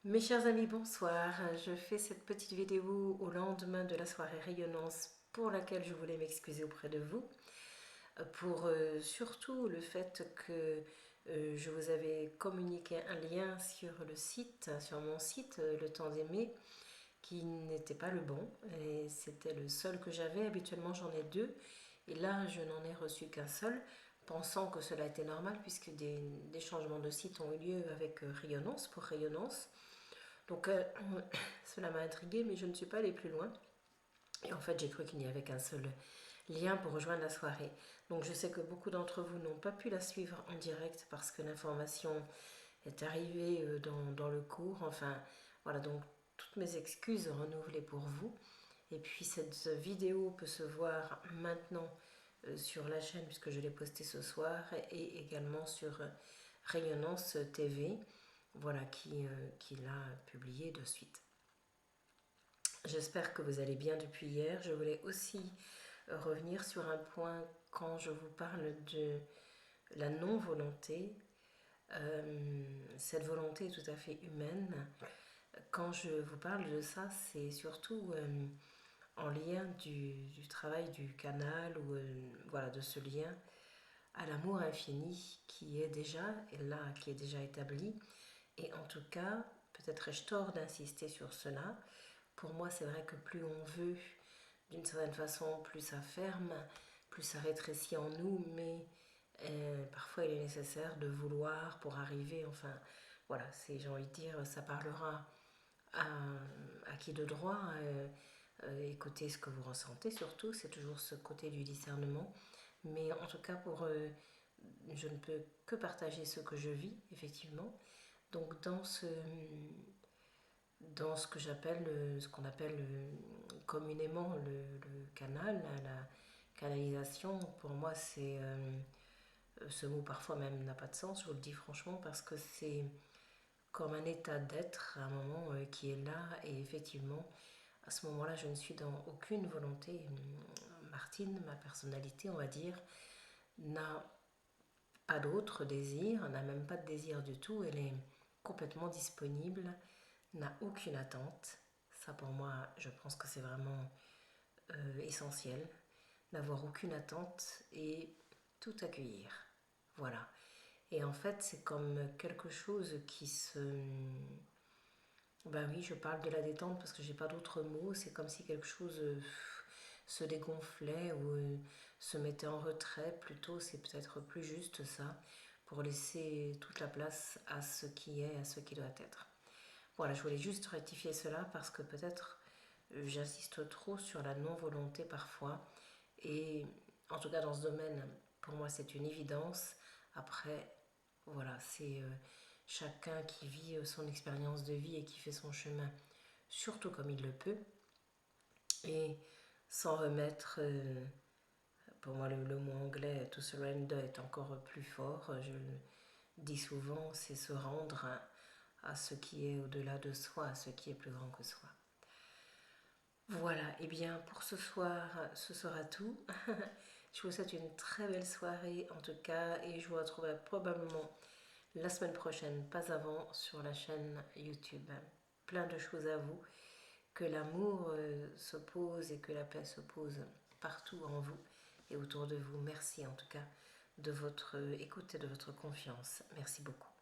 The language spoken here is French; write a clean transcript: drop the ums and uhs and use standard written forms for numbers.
Mes chers amis, bonsoir. Je fais cette petite vidéo au lendemain de la soirée Rayonnance pour laquelle je voulais m'excuser auprès de vous. Pour surtout le fait que je vous avais communiqué un lien sur le site, sur mon site, Le Temps d'Aimer, qui n'était pas le bon. Et c'était le seul que j'avais. Habituellement, j'en ai deux. Et là, je n'en ai reçu qu'un seul, pensant que cela était normal puisque des changements de site ont eu lieu avec Rayonnance, pour Rayonnance. Donc cela m'a intriguée, mais je ne suis pas allée plus loin. Et en fait, j'ai cru qu'il n'y avait qu'un seul lien pour rejoindre la soirée. Donc je sais que beaucoup d'entre vous n'ont pas pu la suivre en direct parce que l'information est arrivée dans le cours. Enfin, voilà, donc toutes mes excuses renouvelées pour vous. Et puis cette vidéo peut se voir maintenant sur la chaîne puisque je l'ai postée ce soir et également sur Rayonnance TV, voilà, qui l'a publié de suite. J'espère que vous allez bien depuis hier. Je voulais aussi revenir sur un point quand je vous parle de la non-volonté. Cette volonté est tout à fait humaine. Quand je vous parle de ça, c'est surtout en lien du travail du canal ou voilà, de ce lien à l'amour infini qui est déjà là, qui est déjà établi. Et en tout cas, peut-être ai-je tort d'insister sur cela. Pour moi, c'est vrai que plus on veut, d'une certaine façon, plus ça ferme, plus ça rétrécit en nous, mais parfois il est nécessaire de vouloir pour arriver, enfin, voilà, c'est, j'ai envie de dire, ça parlera à, à qui de droit, écoutez ce que vous ressentez surtout, c'est toujours ce côté du discernement, mais en tout cas, je ne peux que partager ce que je vis, effectivement, donc dans ce que j'appelle, ce qu'on appelle communément le canal, la canalisation, pour moi c'est, ce mot parfois même n'a pas de sens, je vous le dis franchement, parce que c'est comme un état d'être à un moment qui est là, et effectivement, à ce moment-là, je ne suis dans aucune volonté. Martine, ma personnalité, on va dire, n'a pas d'autre désir, n'a même pas de désir du tout, elle est complètement disponible, n'a aucune attente. Ça pour moi, je pense que c'est vraiment essentiel, n'avoir aucune attente et tout accueillir. Voilà. Et en fait, c'est comme quelque chose qui se... Ben oui, je parle de la détente parce que j'ai pas d'autres mots. C'est comme si quelque chose se dégonflait ou se mettait en retrait. Plutôt, c'est peut-être plus juste ça, pour laisser toute la place à ce qui est, à ce qui doit être. Voilà, je voulais juste rectifier cela parce que peut-être j'insiste trop sur la non-volonté parfois. Et en tout cas, dans ce domaine, pour moi, c'est une évidence. Après, voilà, c'est chacun qui vit son expérience de vie et qui fait son chemin, surtout comme il le peut. Et sans remettre, pour moi, le mot anglais, to surrender est encore plus fort. Je le dis souvent, c'est se rendre à ce qui est au-delà de soi, à ce qui est plus grand que soi. Voilà, et bien pour ce soir, ce sera tout. Je vous souhaite une très belle soirée en tout cas et je vous retrouverai probablement la semaine prochaine, pas avant, sur la chaîne YouTube. Plein de choses à vous, que l'amour se pose et que la paix se pose partout en vous et autour de vous. Merci en tout cas de votre écoute et de votre confiance. Merci beaucoup.